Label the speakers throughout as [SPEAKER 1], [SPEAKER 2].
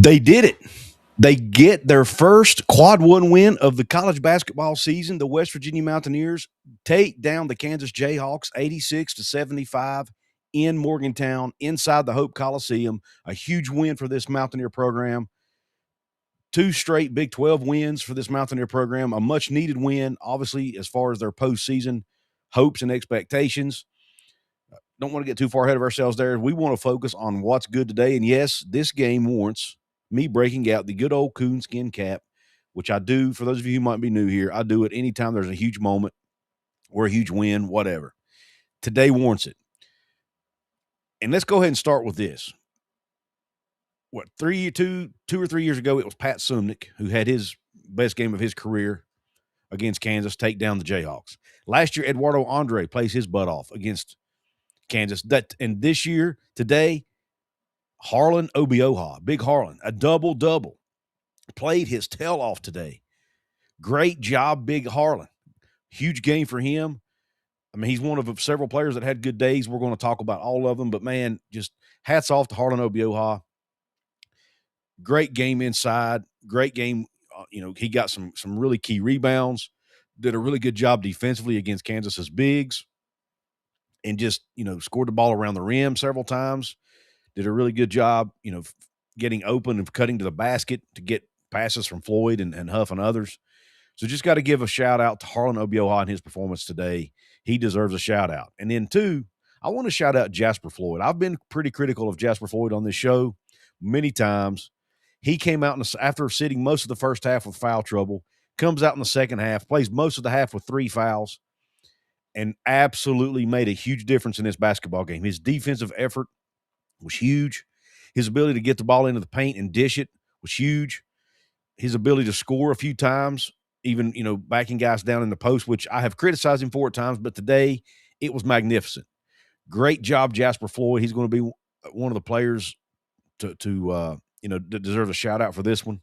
[SPEAKER 1] They did it. They get their first quad one win of the college basketball season. The West Virginia Mountaineers take down the Kansas Jayhawks 86-75 in Morgantown inside the Hope Coliseum. A huge win for this Mountaineer program. 2 straight Big 12 wins for this Mountaineer program. A much needed win, obviously, as far as their postseason hopes and expectations. Don't want to get too far ahead of ourselves there. We want to focus on what's good today. And yes, this game warrants me breaking out the good old coonskin cap, which I do. For those of you who might be new here, I do it anytime there's a huge moment or a huge win, whatever. Today warrants it. And let's go ahead and start with this. Two or 3 years ago, it was Pat Sumnick who had his best game of his career against Kansas take down the Jayhawks. Last year, Eduardo Andre plays his butt off against Kansas. And this year, today, Harlan Obioha, Big Harlan, a double-double, played his tail off today. Great job, Big Harlan. Huge game for him. I mean, he's one of several players that had good days. We're going to talk about all of them, but, man, just hats off to Harlan Obioha. Great game inside. Great game. He got some really key rebounds, did a really good job defensively against Kansas's bigs, and just, scored the ball around the rim several times. Did a really good job, getting open and cutting to the basket to get passes from Floyd and Huff and others. So just got to give a shout-out to Harlan Obioha and his performance today. He deserves a shout-out. And then, 2, I want to shout out Jasper Floyd. I've been pretty critical of Jasper Floyd on this show many times. He came out after sitting most of the first half with foul trouble, comes out in the second half, plays most of the half with 3 fouls, and absolutely made a huge difference in this basketball game. His defensive effort was huge. His ability to get the ball into the paint and dish it was huge. His ability to score a few times, even, backing guys down in the post, which I have criticized him for at times, but today it was magnificent. Great job, Jasper Floyd. He's going to be one of the players that deserves a shout-out for this one.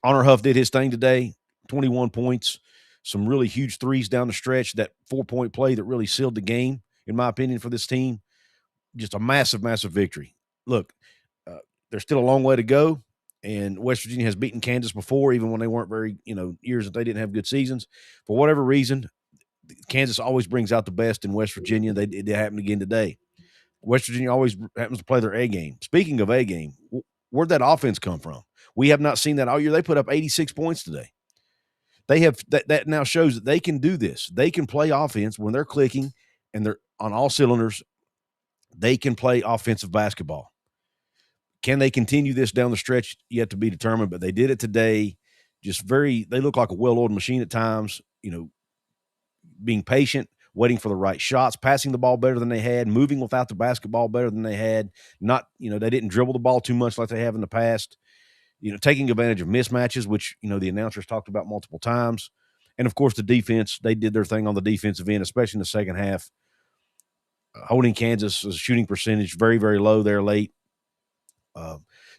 [SPEAKER 1] Honor Huff did his thing today, 21 points, some really huge threes down the stretch, that 4-point play that really sealed the game, in my opinion, for this team. Just a massive, massive victory. Look, there's still a long way to go, and West Virginia has beaten Kansas before, even when they weren't very, years that they didn't have good seasons. For whatever reason, Kansas always brings out the best in West Virginia. It happened again today. West Virginia always happens to play their A game. Speaking of A game, where'd that offense come from? We have not seen that all year. They put up 86 points today. They have that now shows that they can do this. They can play offense when they're clicking and they're on all cylinders. They can play offensive basketball. Can they continue this down the stretch? Yet to be determined, but they did it today. They look like a well-oiled machine at times, being patient, waiting for the right shots, passing the ball better than they had, moving without the basketball better than they had. Not, they didn't dribble the ball too much like they have in the past. Taking advantage of mismatches, which, the announcers talked about multiple times. And, of course, the defense, they did their thing on the defensive end, especially in the second half. Holding Kansas' shooting percentage very, very low there late.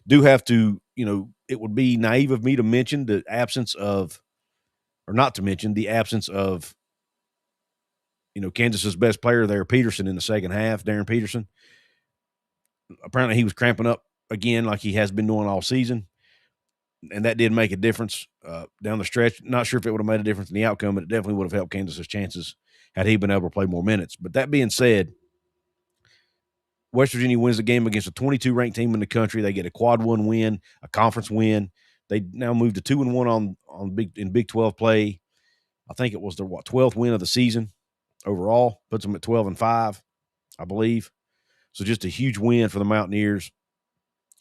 [SPEAKER 1] Do have to, it would be naive of me to mention the absence of Kansas's best player there, Peterson, in the second half, Darren Peterson. Apparently he was cramping up again like he has been doing all season, and that did make a difference down the stretch. Not sure if it would have made a difference in the outcome, but it definitely would have helped Kansas's chances had he been able to play more minutes. But that being said, West Virginia wins the game against a 22-ranked team in the country. They get a quad one win, a conference win. They now move to 2-1 in Big 12 play. I think it was their 12th win of the season overall. Puts them at 12-5, I believe. So just a huge win for the Mountaineers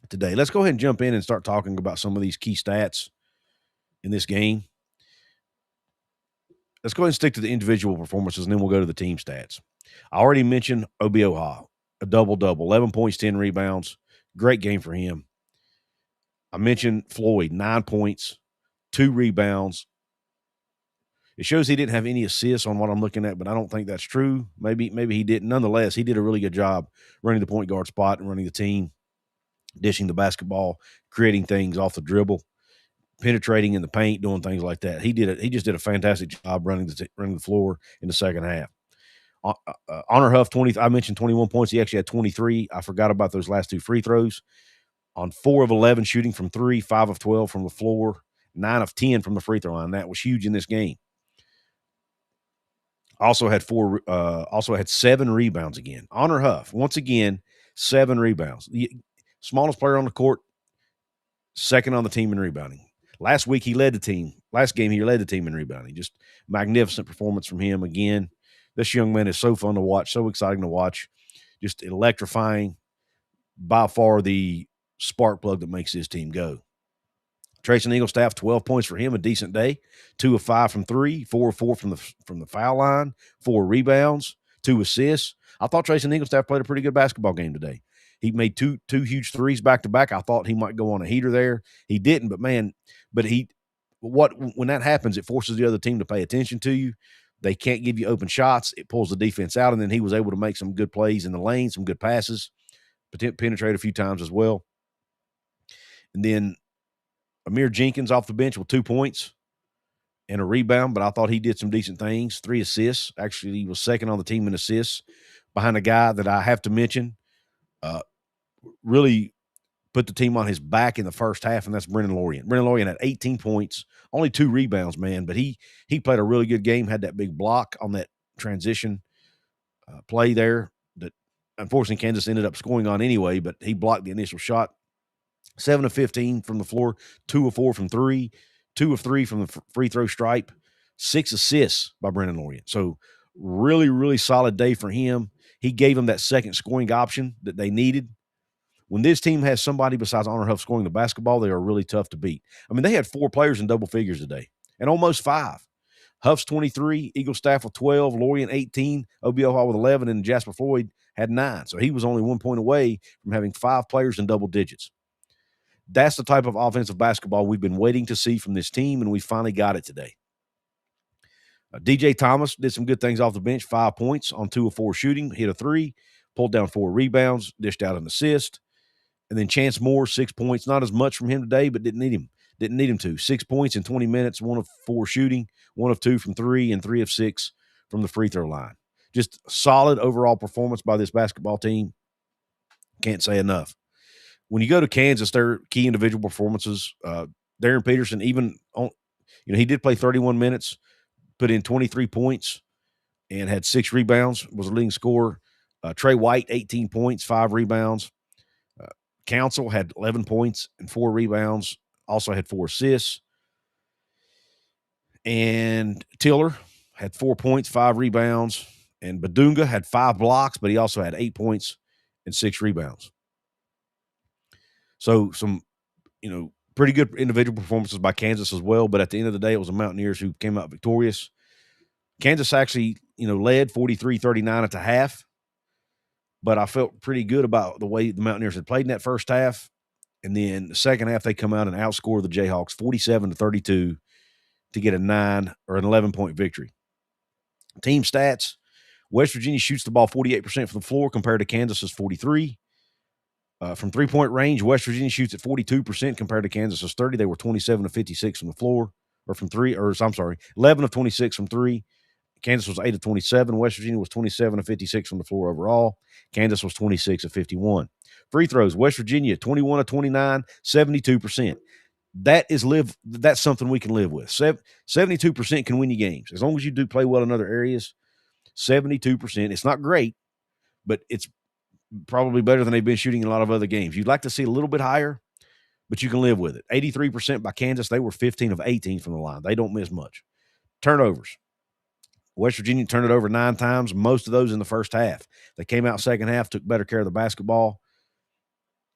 [SPEAKER 1] today. Let's go ahead and jump in and start talking about some of these key stats in this game. Let's go ahead and stick to the individual performances, and then we'll go to the team stats. I already mentioned Obioha, a double-double, 11 points, 10 rebounds. Great game for him. I mentioned Floyd, 9 points, 2 rebounds. It shows he didn't have any assists on what I'm looking at, but I don't think that's true. Maybe he didn't. Nonetheless, he did a really good job running the point guard spot and running the team, dishing the basketball, creating things off the dribble, penetrating in the paint, doing things like that. He just did a fantastic job running the floor in the second half. Honor Huff, 20. I mentioned 21 points. He actually had 23. I forgot about those last 2 free throws. on 4 of 11 shooting from three, 5 of 12 from the floor, 9 of 10 from the free throw line. That was huge in this game. Also had 7 rebounds again. Honor Huff, once again, 7 rebounds. The smallest player on the court, second on the team in rebounding. Last week he led the team. Last game he led the team in rebounding. Just magnificent performance from him again. This young man is so fun to watch, so exciting to watch, just electrifying. By far the spark plug that makes this team go. Trayson Eaglestaff, 12 points for him, a decent day. 2 of 5 from 3, 4 of 4 from the foul line, 4 rebounds, 2 assists. I thought Trayson Eaglestaff played a pretty good basketball game today. He made two huge threes back to back. I thought he might go on a heater there. He didn't, but when that happens, it forces the other team to pay attention to you. They can't give you open shots. It pulls the defense out, and then he was able to make some good plays in the lane, some good passes, penetrate a few times as well. And then Amir Jenkins off the bench with 2 points and a rebound, but I thought he did some decent things. 3 assists. Actually, he was second on the team in assists behind a guy that I have to mention really put the team on his back in the first half, and that's Brendan Lorian. Brendan Lorian had 18 points, only 2 rebounds, man, but he played a really good game, had that big block on that transition play there that unfortunately Kansas ended up scoring on anyway, but he blocked the initial shot. 7 of 15 from the floor, 2 of 4 from 3, 2 of 3 from the free throw stripe, 6 assists by Brendan Lorian. So really, really solid day for him. He gave them that second scoring option that they needed. When this team has somebody besides Honor Huff scoring the basketball, they are really tough to beat. I mean, they had 4 players in double figures today and almost 5. Huff's 23, Eaglestaff with 12, Lorian 18, Obiora with 11, and Jasper Floyd had 9. So he was only 1 point away from having 5 players in double digits. That's the type of offensive basketball we've been waiting to see from this team, and we finally got it today. DJ Thomas did some good things off the bench, 5 points on 2 of 4 shooting, hit a 3, pulled down 4 rebounds, dished out an assist. And then Chance Moore, 6 points. Not as much from him today, but didn't need him to. 6 points in 20 minutes, 1 of 4 shooting, 1 of 2 from 3, and 3 of 6 from the free throw line. Just solid overall performance by this basketball team. Can't say enough. When you go to Kansas, their key individual performances, Darren Peterson, he did play 31 minutes, put in 23 points, and had 6 rebounds, was a leading scorer. Trey White, 18 points, 5 rebounds. Council had 11 points and 4 rebounds, also had 4 assists. And Tiller had 4 points, 5 rebounds. And Badunga had 5 blocks, but he also had 8 points and 6 rebounds. So some, pretty good individual performances by Kansas as well. But at the end of the day, it was the Mountaineers who came out victorious. Kansas actually, led 43-39 at the half. But I felt pretty good about the way the Mountaineers had played in that first half. And then the second half, they come out and outscore the Jayhawks 47-32 to get a 9 or an 11-point victory. Team stats, West Virginia shoots the ball 48% from the floor compared to Kansas's 43%. From three-point range, West Virginia shoots at 42% compared to Kansas's 30%. They were 27 of 56 from the floor, 11 of 26 from 3. Kansas was 8 of 27. West Virginia was 27 of 56 from the floor overall. Kansas was 26 of 51. Free throws, West Virginia 21 of 29, 72%. That's something we can live with. 72% can win you games. As long as you do play well in other areas, 72%. It's not great, but it's probably better than they've been shooting in a lot of other games. You'd like to see a little bit higher, but you can live with it. 83% by Kansas. They were 15 of 18 from the line. They don't miss much. Turnovers. West Virginia turned it over 9 times, most of those in the first half. They came out second half, took better care of the basketball,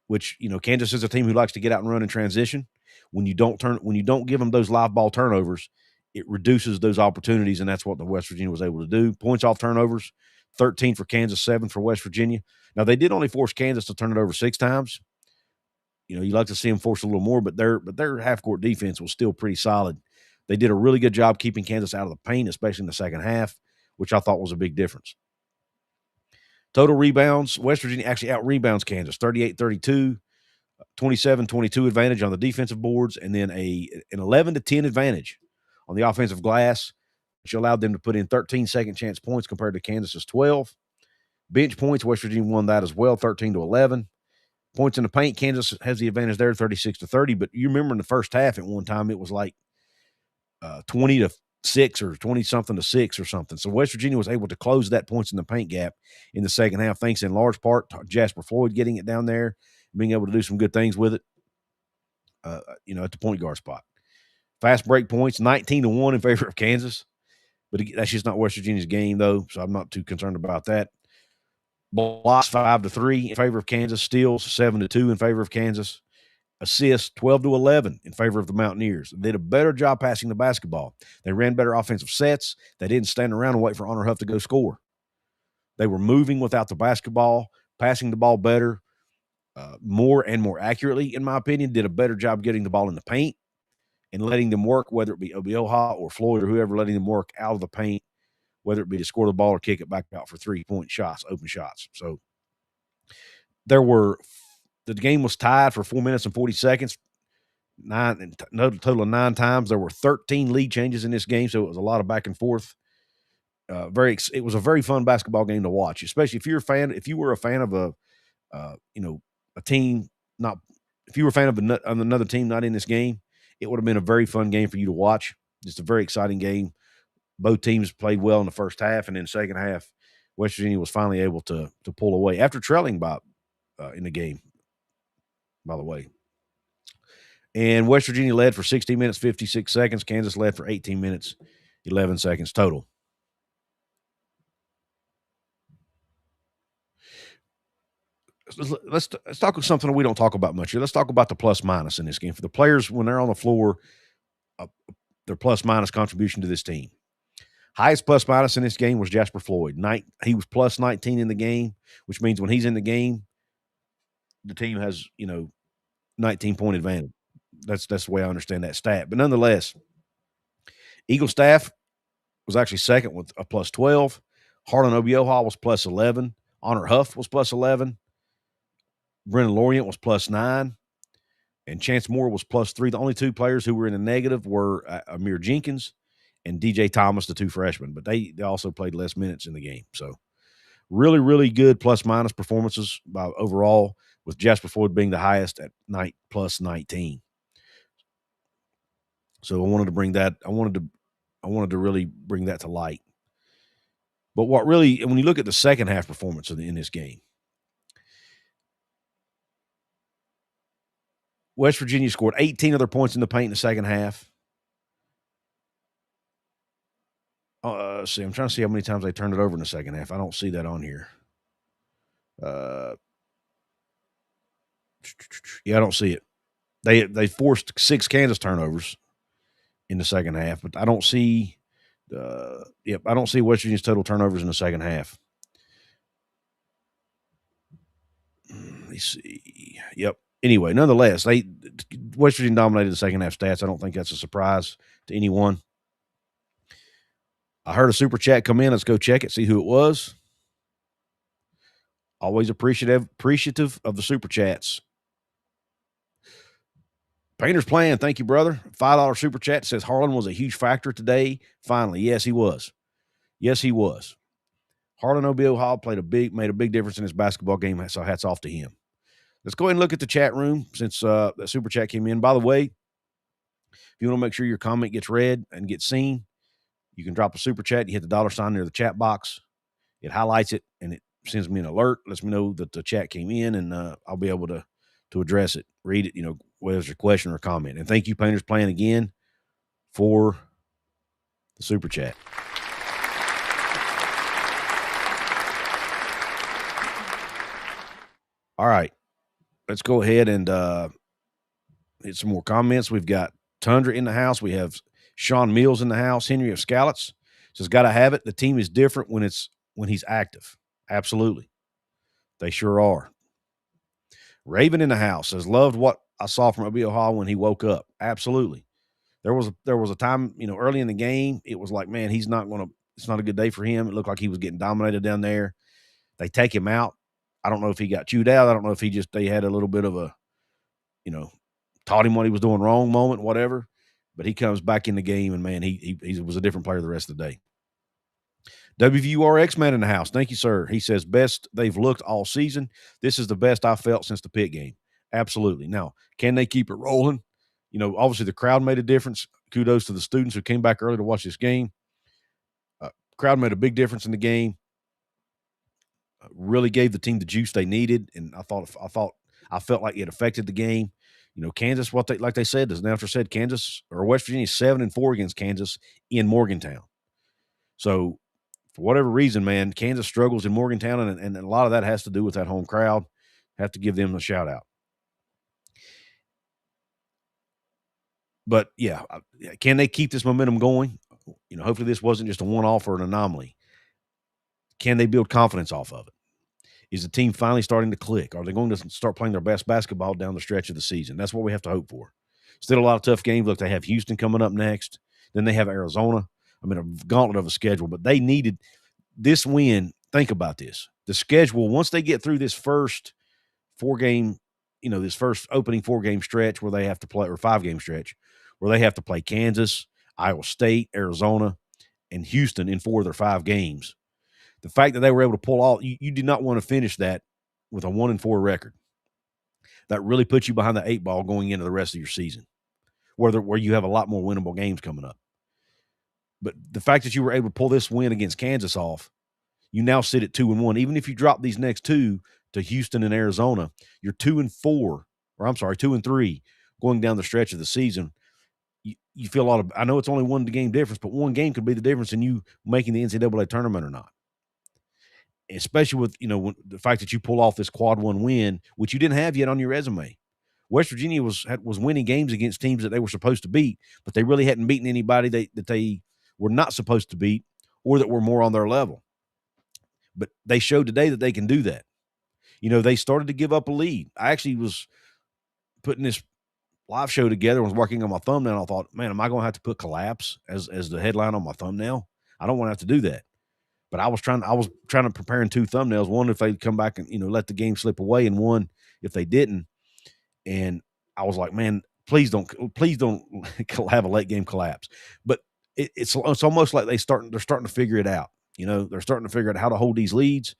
[SPEAKER 1] which, Kansas is a team who likes to get out and run in transition. When you don't give them those live ball turnovers, it reduces those opportunities, and that's what the West Virginia was able to do. Points off turnovers, 13 for Kansas, 7 for West Virginia. Now, they did only force Kansas to turn it over 6 times. You like to see them force a little more, but their half-court defense was still pretty solid. They did a really good job keeping Kansas out of the paint, especially in the second half, which I thought was a big difference. Total rebounds, West Virginia actually out-rebounds Kansas, 38-32, 27-22 advantage on the defensive boards, and then an 11-10 advantage on the offensive glass, which allowed them to put in 13 second-chance points compared to Kansas's 12. Bench points, West Virginia won that as well, 13-11. Points in the paint, Kansas has the advantage there, 36-30. But you remember in the first half at one time it was like 20-6 or 20-something-6 or something. So West Virginia was able to close that points in the paint gap in the second half, thanks in large part to Jasper Floyd getting it down there, being able to do some good things with it, at the point guard spot. Fast break points, 19-1 in favor of Kansas. But that's just not West Virginia's game, though, so I'm not too concerned about that. Blocks 5-3 in favor of Kansas. Steals 7-2 in favor of Kansas. Assists 12-11 in favor of the Mountaineers. They did a better job passing the basketball. They ran better offensive sets. They didn't stand around and wait for Honor Huff to go score. They were moving without the basketball, passing the ball better, more and more accurately, in my opinion. Did a better job getting the ball in the paint and letting them work, whether it be Obioha or Floyd or whoever, letting them work out of the paint, whether it be to score the ball or kick it back out for 3-point shots, open shots. So the game was tied for 4 minutes and 40 seconds, total of 9 times. There were 13 lead changes in this game, so it was a lot of back and forth. It was a very fun basketball game to watch, especially if you were a fan of a team, not if you were a fan of another team not in this game, it would have been a very fun game for you to watch. Just a very exciting game. Both teams played well in the first half, and in the second half, West Virginia was finally able to pull away after trailing in the game, by the way. And West Virginia led for 16 minutes, 56 seconds. Kansas led for 18 minutes, 11 seconds total. Let's talk about something we don't talk about much here. Let's talk about the plus-minus in this game. For the players, when they're on the floor, their plus-minus contribution to this team. Highest plus-minus in this game was Jasper Floyd. He was plus 19 in the game, which means when he's in the game, the team has, 19-point advantage. That's the way I understand that stat. But nonetheless, Eagle staff was actually second with a plus 12. Harlan Obioha was plus 11. Honor Huff was plus 11. Brennan Lorient was plus 9. And Chance Moore was plus 3. The only two players who were in the negative were Amir Jenkins and DJ Thomas, the two freshmen. But they also played less minutes in the game. So really, really good plus-minus performances overall, with Jasper Floyd being the highest at plus 19. So I wanted to bring that. I wanted to really bring that to light. But when you look at the second half performance in this game, West Virginia scored 18 other points in the paint in the second half. I'm trying to see how many times they turned it over in the second half. I don't see that on here. I don't see it. They forced 6 Kansas turnovers in the second half, but I don't see I don't see West Virginia's total turnovers in the second half. Let me see. Yep. Anyway, nonetheless, West Virginia dominated the second half stats. I don't think that's a surprise to anyone. I heard a super chat come in. Let's go check it, see who it was. Always appreciative of the super chats. Painter's Plan, thank you, brother. $5 super chat says Harlan was a huge factor today. Finally, yes, he was. Yes, he was. Harlan Obioha made a big difference in his basketball game, so hats off to him. Let's go ahead and look at the chat room since the super chat came in. By the way, if you want to make sure your comment gets read and gets seen, you can drop a super chat. You hit the $sign near the chat box. It highlights it, and it sends me an alert, lets me know that the chat came in, and I'll be able to address it, read it, whether it's a question or a comment. And thank you, Painter's Plan, again for the super chat. All right. Let's go ahead and hit some more comments. We've got Tundra in the house. We have Sean Mills in the house. Henry of Scallots says, got to have it. The team is different when he's active. Absolutely. They sure are. Raven in the house says, loved what I saw from Obioha when he woke up. Absolutely. There was a time, early in the game, it was like, man, it's not a good day for him. It looked like he was getting dominated down there. They take him out. I don't know if he got chewed out. I don't know if they had a little bit of a, taught him what he was doing wrong moment, whatever. But he comes back in the game, and, man, he was a different player the rest of the day. WVURX man in the house. Thank you, sir. He says, best they've looked all season. This is the best I felt since the Pitt game. Absolutely. Now, can they keep it rolling? Obviously the crowd made a difference. Kudos to the students who came back early to watch this game. Crowd made a big difference in the game. Really gave the team the juice they needed, and I felt like it affected the game. Kansas, like they said, as Nelson said, Kansas or West Virginia 7-4 against Kansas in Morgantown. So for whatever reason, man, Kansas struggles in Morgantown, and a lot of that has to do with that home crowd. Have to give them a shout out. But yeah, can they keep this momentum going? Hopefully this wasn't just a one-off or an anomaly. Can they build confidence off of it? Is the team finally starting to click? Are they going to start playing their best basketball down the stretch of the season? That's what we have to hope for. Still a lot of tough games. Look, they have Houston coming up next. Then they have Arizona. A gauntlet of a schedule. But they needed this win. Think about this. The schedule, once they get through this first four-game, this first opening four-game stretch where they have to play, or five-game stretch, where they have to play Kansas, Iowa State, Arizona, and Houston in 4 of their 5 games. The fact that they were able to pull all, you did not want to finish that with a 1-4 record. That really puts you behind the 8 ball going into the rest of your season, where you have a lot more winnable games coming up. But the fact that you were able to pull this win against Kansas off, you now sit at 2-1. Even if you drop these next 2 to Houston and Arizona, you're 2-4, or I'm sorry, 2-3 going down the stretch of the season. You feel a lot of, I know it's only one game difference, but one game could be the difference in you making the NCAA tournament or not. Especially with, the fact that you pull off this quad 1 win, which you didn't have yet on your resume. West Virginia was winning games against teams that they were supposed to beat, but they really hadn't beaten anybody that they were not supposed to beat or that were more on their level. But they showed today that they can do that. They started to give up a lead. I actually was putting this live show together and was working on my thumbnail. I thought, man, am I going to have to put collapse as the headline on my thumbnail? I don't want to have to do that. But I was trying to prepare in 2 thumbnails. One, if they'd come back and, let the game slip away, and one, if they didn't. And I was like, man, please don't have a late game collapse. But it's almost like they're starting to figure it out. They're starting to figure out how to hold these leads,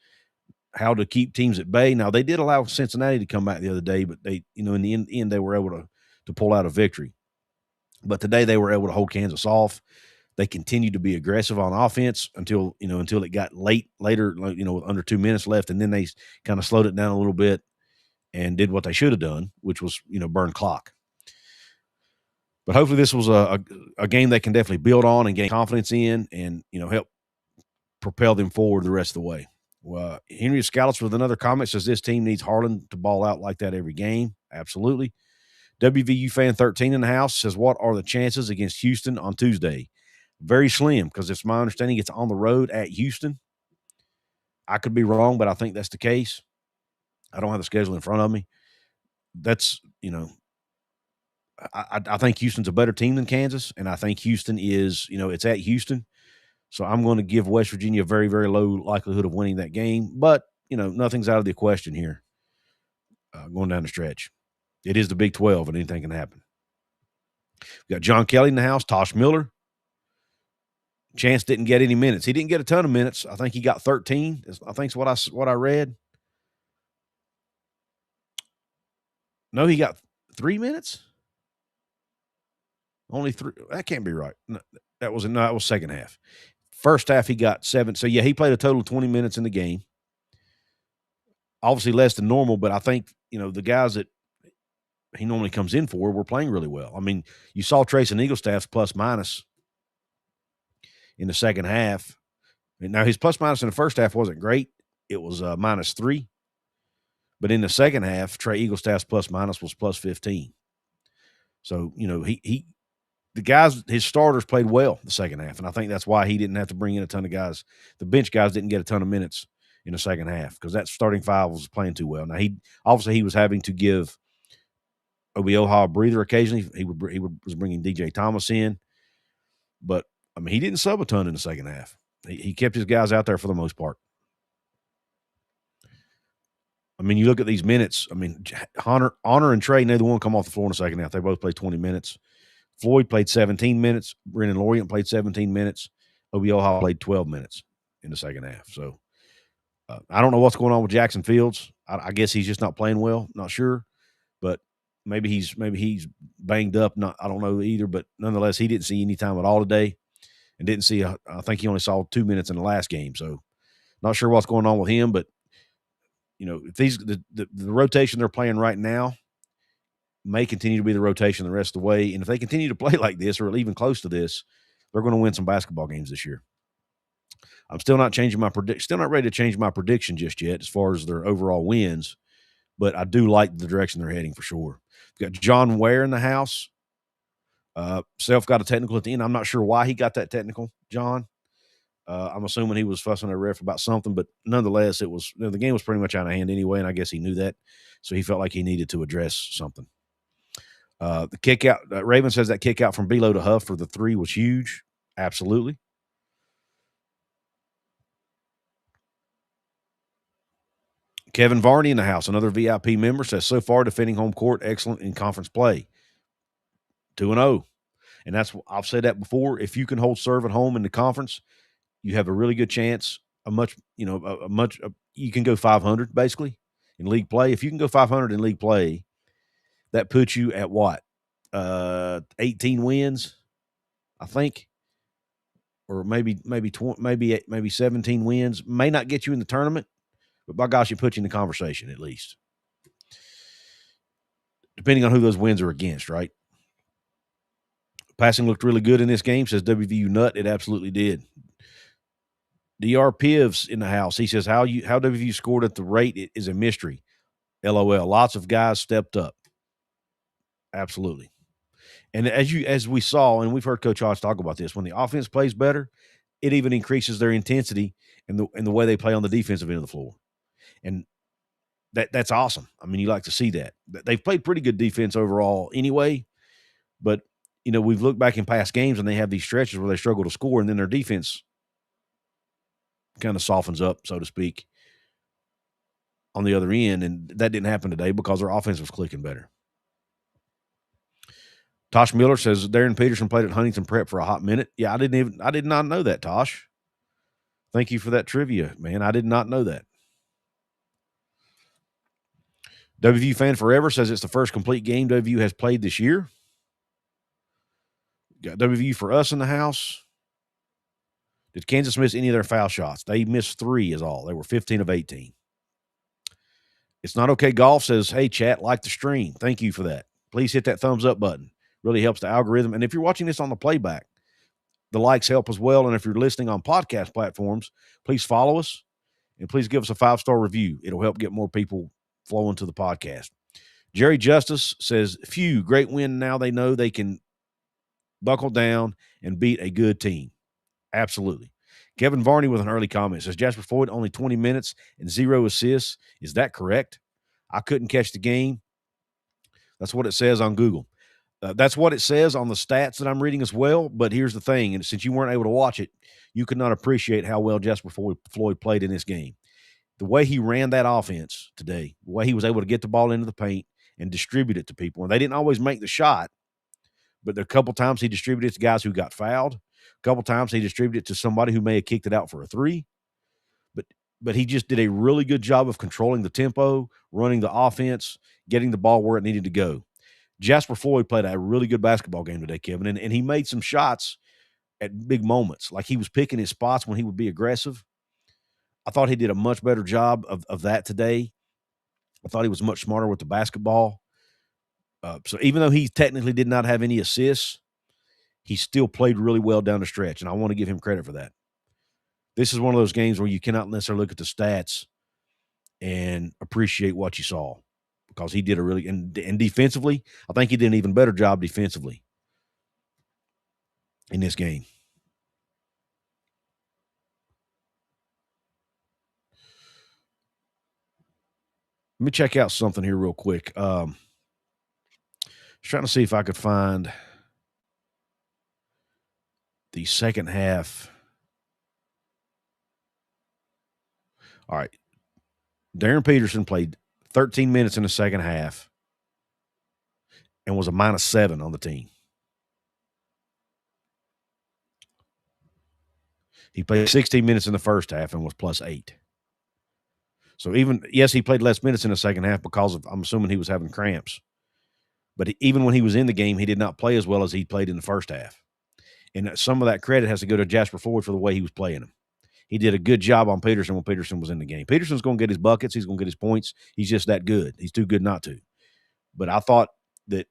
[SPEAKER 1] how to keep teams at bay. Now, they did allow Cincinnati to come back the other day, but they, in the end, they were able to pull out a victory. But today they were able to hold Kansas off. They continued to be aggressive on offense until it got later, with under 2 minutes left. And then they kind of slowed it down a little bit and did what they should have done, which was, burn clock. But hopefully this was a game they can definitely build on and gain confidence in and, help propel them forward the rest of the way. Well, Henry Scalise with another comment says this team needs Harlan to ball out like that every game. Absolutely. WVU fan 13 in the house says, what are the chances against Houston on Tuesday? Very slim, because it's my understanding it's on the road at Houston. I could be wrong, but I think that's the case. I don't have the schedule in front of me. That's, I think Houston's a better team than Kansas, and I think Houston is, it's at Houston. So I'm going to give West Virginia a very, very low likelihood of winning that game. But, nothing's out of the question here going down the stretch. It is the Big 12, and anything can happen. We got John Kelly in the house, Tosh Miller. Chance didn't get any minutes. He didn't get a ton of minutes. I think he got 13. I think is what I read. No, he got 3 minutes. Only 3. That can't be right. No, that was second half. First half he got 7. So yeah, he played a total of 20 minutes in the game. Obviously less than normal, but I think the guys that he normally comes in for were playing really well. I mean, you saw Trace and Eaglestaff's plus minus in the second half. And now his plus minus in the first half wasn't great. It was -3. But in the second half, Trey Eaglestaff's plus minus was plus 15. So, the guys, his starters played well the second half. And I think that's why he didn't have to bring in a ton of guys. The bench guys didn't get a ton of minutes in the second half because that starting 5 was playing too well. Now, he was having to give Obioha a breather occasionally. He was bringing DJ Thomas in. But, he didn't sub a ton in the second half. He kept his guys out there for the most part. You look at these minutes. Honor and Trey, neither one come off the floor in the second half. They both played 20 minutes. Floyd played 17 minutes. Brennan Lorient played 17 minutes. Obioha played 12 minutes. in the second half. So I don't know what's going on with Jackson Fields. I guess he's just not playing well. Not sure, but maybe he's banged up. Not I don't know either. But nonetheless, he didn't see any time at all today, and didn't see. I think he only saw 2 minutes in the last game. So not sure what's going on with him. But if the rotation they're playing right now may continue to be the rotation the rest of the way, and if they continue to play like this or even close to this, they're going to win some basketball games this year. I'm still not changing my still not ready to change my prediction just yet as far as their overall wins, but I do like the direction they're heading for sure. We've got John Ware in the house. Self got a technical at the end. I'm not sure why he got that technical, John. I'm assuming he was fussing at a ref about something, but nonetheless, it was the game was pretty much out of hand anyway, and I guess he knew that, so he felt like he needed to address something. The kick out, Raven says that kick out from Belo to Huff for the 3 was huge. Absolutely. Kevin Varney in the house, another VIP member, says so far defending home court, excellent in conference play. 2-0. And that's I've said that before. If you can hold serve at home in the conference, you have a really good chance. You can go 500 basically in league play. If you can go 500 in league play, that puts you at what? 18 wins, I think, or maybe 20, maybe 17 wins. May not get you in the tournament, but by gosh, it puts you in the conversation at least, depending on who those wins are against, right? Passing looked really good in this game, says WVU Nut. It absolutely did. DR Pivs in the house. He says how WVU scored at the rate is a mystery. LOL. Lots of guys stepped up. Absolutely. And as we saw, and we've heard Coach Hodge talk about this, when the offense plays better, it even increases their intensity and the way they play on the defensive end of the floor. And that's awesome. I mean, you like to see that. They've played pretty good defense overall anyway, but we've looked back in past games and they have these stretches where they struggle to score, and then their defense kind of softens up, so to speak, on the other end, and that didn't happen today because their offense was clicking better. Tosh Miller says Darren Peterson played at Huntington Prep for a hot minute. Yeah, I did not know that, Tosh. Thank you for that trivia, man. I did not know that. WVU Fan Forever says it's the first complete game WVU has played this year. Got WVU for us in the house. Did Kansas miss any of their foul shots? They missed 3 is all. They were 15 of 18. It's Not Okay Golf says, hey, chat, like the stream. Thank you for that. Please hit that thumbs up button. Really helps the algorithm. And if you're watching this on the playback, the likes help as well. And if you're listening on podcast platforms, please follow us and please give us a 5-star review. It'll help get more people flowing to the podcast. Jerry Justice says, phew, great win. Now they know they can buckle down and beat a good team. Absolutely. Kevin Varney with an early comment says, Jasper Floyd, only 20 minutes and 0 assists. Is that correct? I couldn't catch the game. That's what it says on Google. That's what it says on the stats that I'm reading as well. But here's the thing. And since you weren't able to watch it, you could not appreciate how well Jasper Floyd played in this game. The way he ran that offense today, the way he was able to get the ball into the paint and distribute it to people. And they didn't always make the shot, but there a couple times he distributed it to guys who got fouled. A couple times he distributed it to somebody who may have kicked it out for a 3. But he just did a really good job of controlling the tempo, running the offense, getting the ball where it needed to go. Jasper Floyd played a really good basketball game today, Kevin, and he made some shots at big moments. Like he was picking his spots when he would be aggressive. I thought he did a much better job of that today. I thought he was much smarter with the basketball. So even though he technically did not have any assists, he still played really well down the stretch, and I want to give him credit for that. This is one of those games where you cannot necessarily look at the stats and appreciate what you saw, because he did a really – and defensively, I think he did an even better job defensively in this game. Let me check out something here real quick. Just trying to see if I could find the second half. All right. Darren Peterson played 13 minutes in the second half and was a -7 on the team. He played 16 minutes in the first half and was +8. So yes, he played less minutes in the second half because I'm assuming he was having cramps. But even when he was in the game, he did not play as well as he played in the first half. And some of that credit has to go to Jasper Floyd for the way he was playing him. He did a good job on Peterson when Peterson was in the game. Peterson's going to get his buckets. He's going to get his points. He's just that good. He's too good not to. But I thought that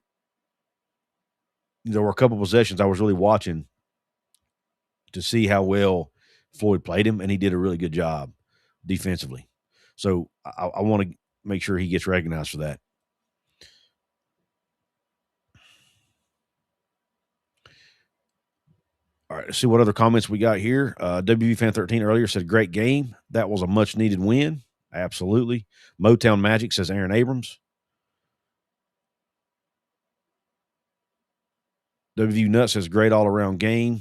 [SPEAKER 1] there were a couple possessions I was really watching to see how well Floyd played him, and he did a really good job defensively. So I want to make sure he gets recognized for that. All right, let's see what other comments we got here. WV Fan 13 earlier said, great game. That was a much-needed win. Absolutely. Motown Magic says Aaron Abrams. WVU Nut says, great all-around game.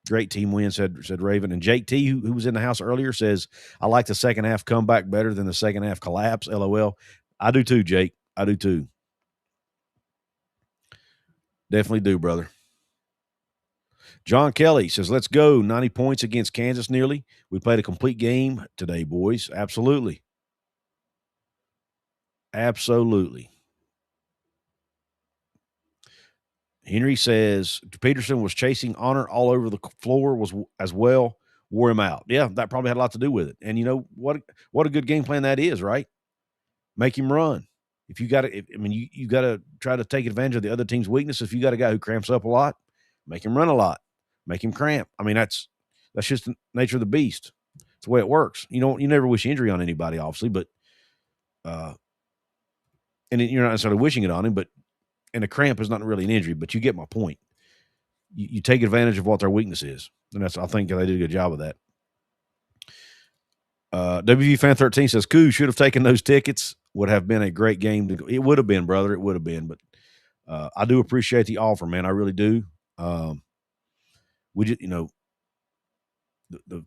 [SPEAKER 1] Great team win, said Raven. And Jake T, who was in the house earlier, says, I like the second half comeback better than the second half collapse. LOL. I do too, Jake. I do too. Definitely do, brother. John Kelly says, let's go. 90 points against Kansas nearly. We played a complete game today, boys. Absolutely. Absolutely. Henry says, Peterson was chasing honor all over the floor was as well, wore him out. Yeah, that probably had a lot to do with it. And you know what a good game plan that is, right? Make him run. If you got to, you got to try to take advantage of the other team's weakness. If you got a guy who cramps up a lot, make him run a lot, make him cramp. I mean, that's just the nature of the beast. It's the way it works. You never wish injury on anybody, obviously, but and you're not necessarily wishing it on him, and a cramp is not really an injury, but you get my point. You take advantage of what their weakness is, and I think they did a good job of that. WV Fan 13 says, Couz should have taken those tickets. Would have been a great game. It would have been, brother. It would have been. But I do appreciate the offer, man. I really do. We just, the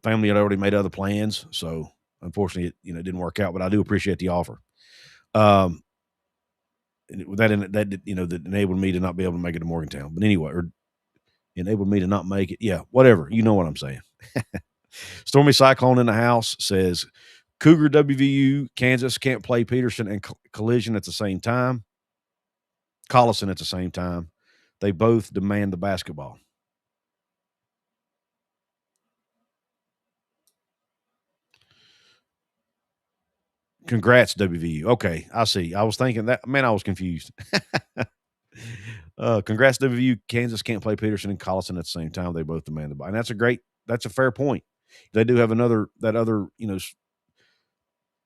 [SPEAKER 1] family had already made other plans, so unfortunately, it didn't work out. But I do appreciate the offer. That enabled me to not be able to make it to Morgantown. But anyway, or enabled me to not make it. Yeah, whatever. You know what I'm saying. Stormy Cyclone in the house says, Cougar WVU, Kansas can't play Peterson and Collision at the same time. Collison at the same time. They both demand the basketball. Congrats, WVU. Okay, I see. I was thinking that, man, I was confused. Congrats, WVU. Kansas can't play Peterson and Collison at the same time. They both demand the ball. And that's a fair point. They do have that other,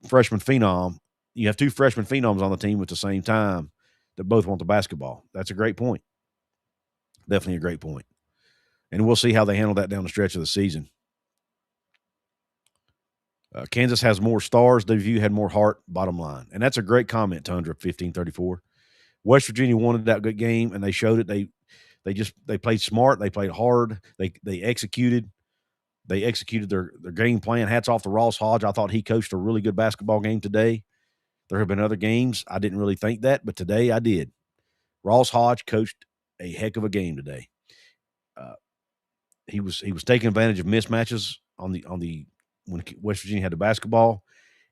[SPEAKER 1] freshman phenom. You have two freshman phenoms on the team at the same time that both want the basketball. That's a great point. Definitely a great point. And we'll see how they handle that down the stretch of the season. Kansas has more stars. WVU had more heart, bottom line. And that's a great comment, Tundra 1534. West Virginia wanted that good game, and they showed it. They played smart. They played hard. They executed. They executed their game plan. Hats off to Ross Hodge. I thought he coached a really good basketball game today. There have been other games I didn't really think that, but today I did. Ross Hodge coached a heck of a game today. He was taking advantage of mismatches on the when West Virginia had the basketball,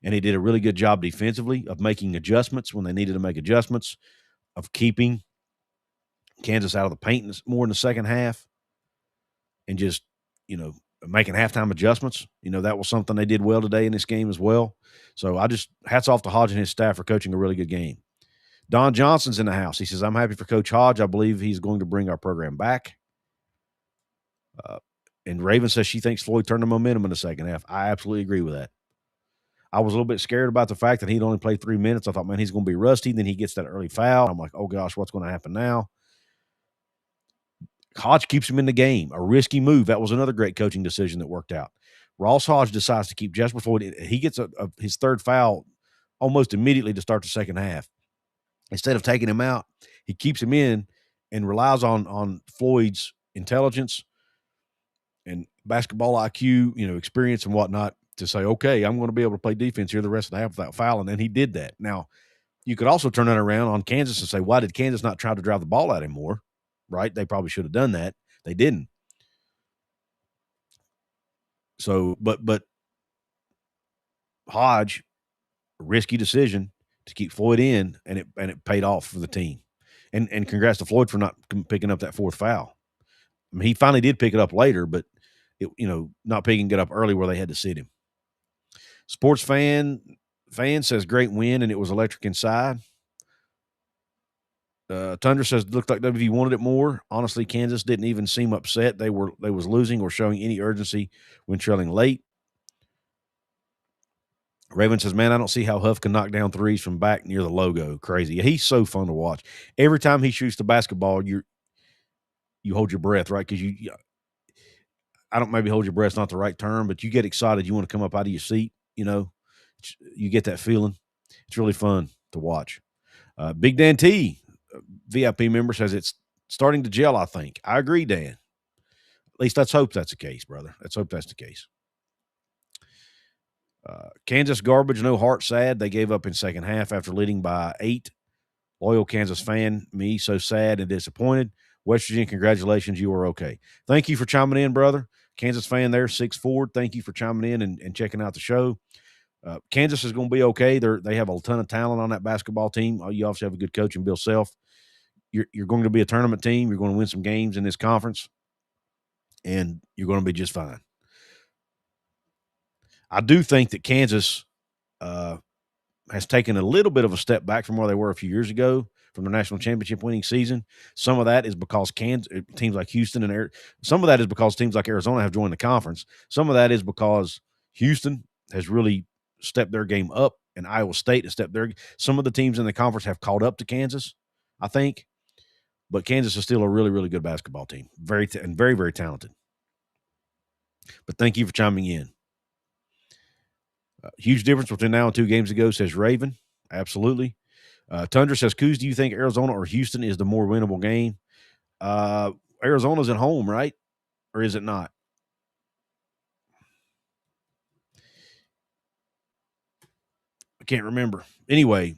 [SPEAKER 1] and he did a really good job defensively of making adjustments when they needed to make adjustments, of keeping Kansas out of the paint more in the second half, and just making halftime adjustments. That was something they did well today in this game as well. So I just hats off to Hodge and his staff for coaching a really good game. Don Johnson's in the house. He says, I'm happy for Coach Hodge. I believe he's going to bring our program back. And Raven says she thinks Floyd turned the momentum in the second half. I absolutely agree with that. I was a little bit scared about the fact that he'd only played 3 minutes. I thought, man, he's going to be rusty. Then he gets that early foul. I'm like, oh, gosh, what's going to happen now? Hodge keeps him in the game. A risky move. That was another great coaching decision that worked out. Ross Hodge decides to keep Jasper Floyd. He gets his third foul almost immediately to start the second half. Instead of taking him out, he keeps him in and relies on Floyd's intelligence and basketball IQ, experience and whatnot to say, okay, I'm going to be able to play defense here the rest of the half without fouling. And he did that. Now, you could also turn that around on Kansas and say, why did Kansas not try to drive the ball out anymore? Right? They probably should have done that. They didn't. So, but Hodge, risky decision to keep Floyd in, and it paid off for the team. And congrats to Floyd for not picking up that fourth foul. I mean, he finally did pick it up later, but not picking it up early where they had to sit him. Sports fan says great win, and it was electric inside. Tundra says looked like WVU wanted it more. Honestly, Kansas didn't even seem upset. They was losing or showing any urgency when trailing late. Raven says, man, I don't see how Huff can knock down threes from back near the logo. Crazy. He's so fun to watch. Every time he shoots the basketball, you hold your breath, right? Because I don't maybe hold your breath's not the right term, but you get excited. You want to come up out of your seat. You get that feeling. It's really fun to watch. Big Dan T, VIP member, says it's starting to gel, I think. I agree, Dan. At least let's hope that's the case, brother. Let's hope that's the case. Kansas garbage, no heart, sad. They gave up in second half after leading by 8. Loyal Kansas fan, me, so sad and disappointed. West Virginia, congratulations. You are okay. Thank you for chiming in, brother. Kansas fan there, 6 Ford. Thank you for chiming in and checking out the show. Kansas is going to be okay. They have a ton of talent on that basketball team. You obviously have a good coach in Bill Self. You're going to be a tournament team. You're going to win some games in this conference, and you're going to be just fine. I do think that Kansas has taken a little bit of a step back from where they were a few years ago from the national championship winning season. Some of that is because teams like Houston and some of that is because teams like Arizona have joined the conference. Some of that is because Houston has really stepped their game up, and Iowa State has stepped their. Some of the teams in the conference have caught up to Kansas, I think, but Kansas is still a really, really good basketball team, very, very talented. But thank you for chiming in. Huge difference between now and 2 games ago, says Raven. Absolutely. Tundra says, Couz, do you think Arizona or Houston is the more winnable game? Arizona's at home, right? Or is it not? I can't remember. Anyway,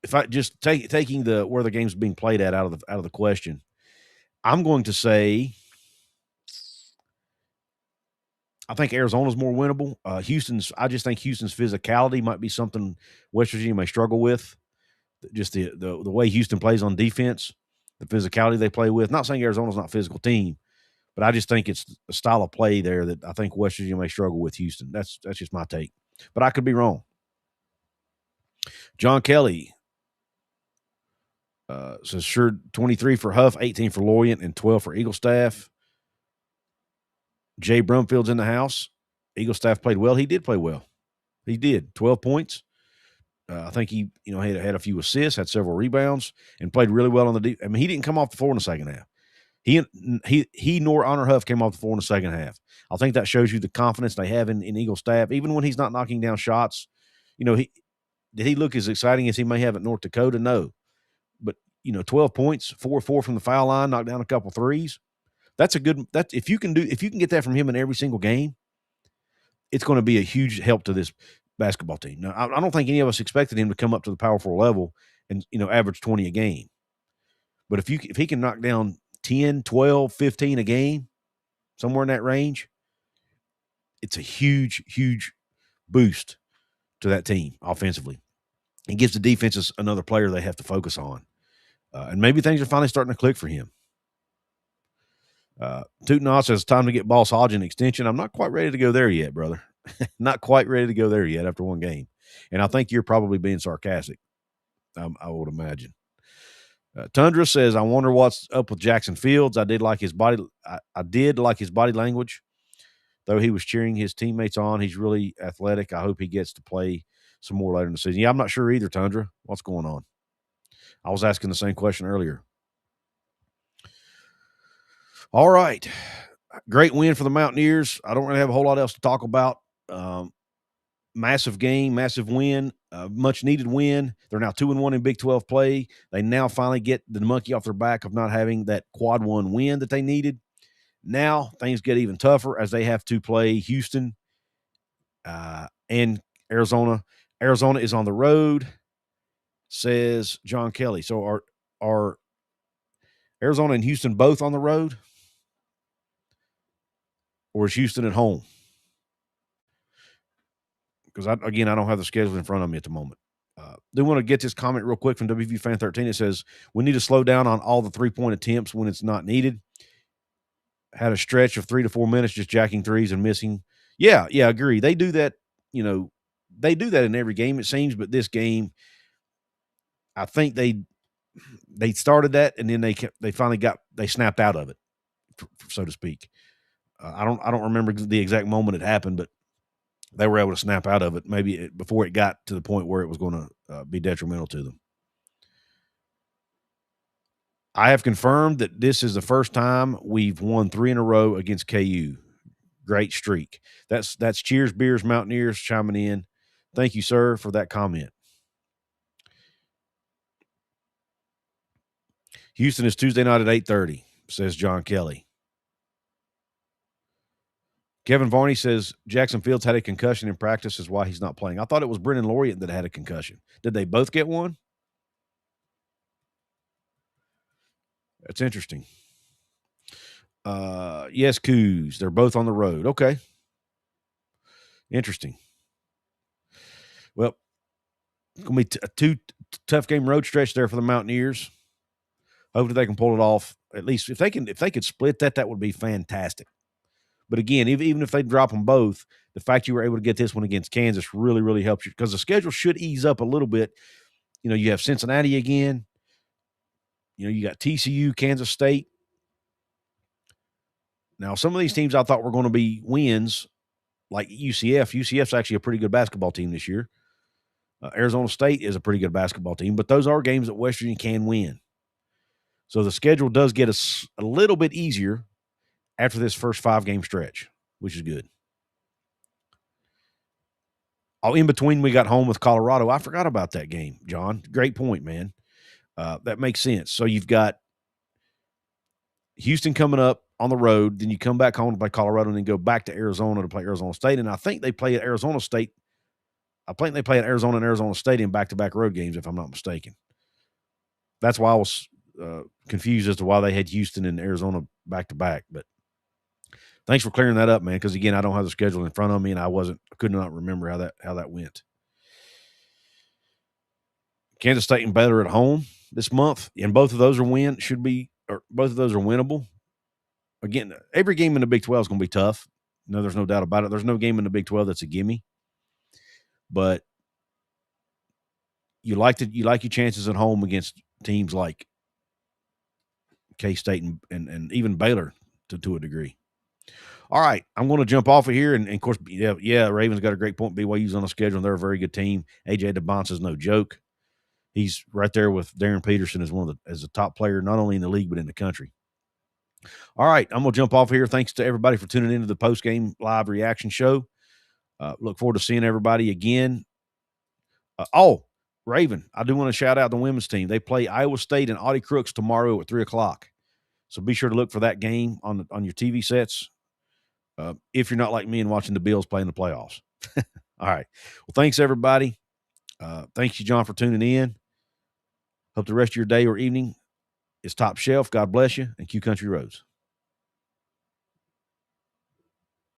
[SPEAKER 1] if I just taking where the game's being played at out of the question, I'm going to say I think Arizona's more winnable. I just think Houston's physicality might be something West Virginia may struggle with. Just the way Houston plays on defense, the physicality they play with. Not saying Arizona's not a physical team, but I just think it's a style of play there that I think West Virginia may struggle with Houston. That's just my take, but I could be wrong. John Kelly says, sure, 23 for Huff, 18 for Lorient, and 12 for Eagle Staff. Jay Brumfield's in the house. Eagle Staff played well. He did play well. He did. 12 points. I think he, had a few assists, had several rebounds, and played really well on the I mean, he didn't come off the floor in the second half. He nor Honor Huff came off the floor in the second half. I think that shows you the confidence they have in Eagle Staff, even when he's not knocking down shots. Did he look as exciting as he may have at North Dakota? No. But, 12 points, 4-4 from the foul line, knocked down a couple threes. If you can get that from him in every single game, it's going to be a huge help to this basketball team. Now, I don't think any of us expected him to come up to the Power 4 level and, average 20 a game. But if he can knock down 10, 12, 15 a game, somewhere in that range, it's a huge, huge boost to that team offensively. It gives the defenses another player they have to focus on. And maybe things are finally starting to click for him. Tootin' says, time to get Boss Hodge an extension. I'm not quite ready to go there yet, brother. Not quite ready to go there yet after one game. And I think you're probably being sarcastic, I would imagine. Tundra says, I wonder what's up with Jackson Fields. I did like his body language. Though he was cheering his teammates on, he's really athletic. I hope he gets to play some more later in the season. Yeah, I'm not sure either, Tundra. What's going on? I was asking the same question earlier. All right. Great win for the Mountaineers. I don't really have a whole lot else to talk about. Massive game, massive win, much needed win. They're now 2-1 in Big 12 play. They now finally get the monkey off their back of not having that quad one win that they needed. Now things get even tougher as they have to play Houston and Arizona. Arizona is on the road, says John Kelly. So are Arizona and Houston both on the road? Or is Houston at home? because I don't have the schedule in front of me at the moment. Do want to get this comment real quick from WVU Fan 13. It says, we need to slow down on all the 3-point attempts when it's not needed. Had a stretch of 3 to 4 minutes just jacking threes and missing. Yeah, agree. They do that, they do that in every game, it seems, but this game, I think they started that, and then they finally snapped out of it, so to speak. I don't remember the exact moment it happened, but they were able to snap out of it maybe before it got to the point where it was going to be detrimental to them. I have confirmed that this is the first time we've won 3 in a row against KU. Great streak. That's Cheers Beers Mountaineers chiming in. Thank you, sir, for that comment. Houston is Tuesday night at 8:30, says John Kelly. Kevin Varney says Jackson Fields had a concussion in practice is why he's not playing. I thought it was Brennan Lorient that had a concussion. Did they both get one? That's interesting. Yes, Couz. They're both on the road. Okay. Interesting. Well, it's going to be a 2 tough game road stretch there for the Mountaineers. Hopefully they can pull it off. At least if they could split that would be fantastic. But again, even if they drop them both, the fact you were able to get this one against Kansas really, really helps you because the schedule should ease up a little bit. You have Cincinnati again. You got TCU, Kansas State. Now, some of these teams I thought were going to be wins, like UCF. UCF's actually a pretty good basketball team this year. Arizona State is a pretty good basketball team, but those are games that West Virginia can win. So the schedule does get us a little bit easier after this first 5-game stretch, which is good. Oh, in between, we got home with Colorado. I forgot about that game, John. Great point, man. That makes sense. So you've got Houston coming up on the road, then you come back home to play Colorado, and then go back to Arizona to play Arizona State. And I think they play at Arizona State. I think they play at Arizona and Arizona State in back-to-back road games, if I'm not mistaken. That's why I was confused as to why they had Houston and Arizona back-to-back. But thanks for clearing that up, man, because, again, I don't have the schedule in front of me, and I could not remember how that went. Kansas State and Baylor at home this month, and both of those are both of those are winnable. Again, every game in the Big 12 is going to be tough. No, there's no doubt about it. There's no game in the Big 12 that's a gimme. But you like your chances at home against teams like K-State and even Baylor to a degree. All right, I'm going to jump off of here, and of course, Ravens got a great point. BYU's on the schedule, and they're a very good team. AJ DeBonce is no joke. He's right there with Darren Peterson as a top player, not only in the league but in the country. All right, I'm going to jump off here. Thanks to everybody for tuning into the postgame live reaction show. Look forward to seeing everybody again. Raven, I do want to shout out the women's team. They play Iowa State and Audie Crooks tomorrow at 3:00. So be sure to look for that game on your TV sets if you're not like me and watching the Bills play in the playoffs. All right. Well, thanks, everybody. Thank you, John, for tuning in. Hope the rest of your day or evening is top shelf. God bless you, and Q Country Roads.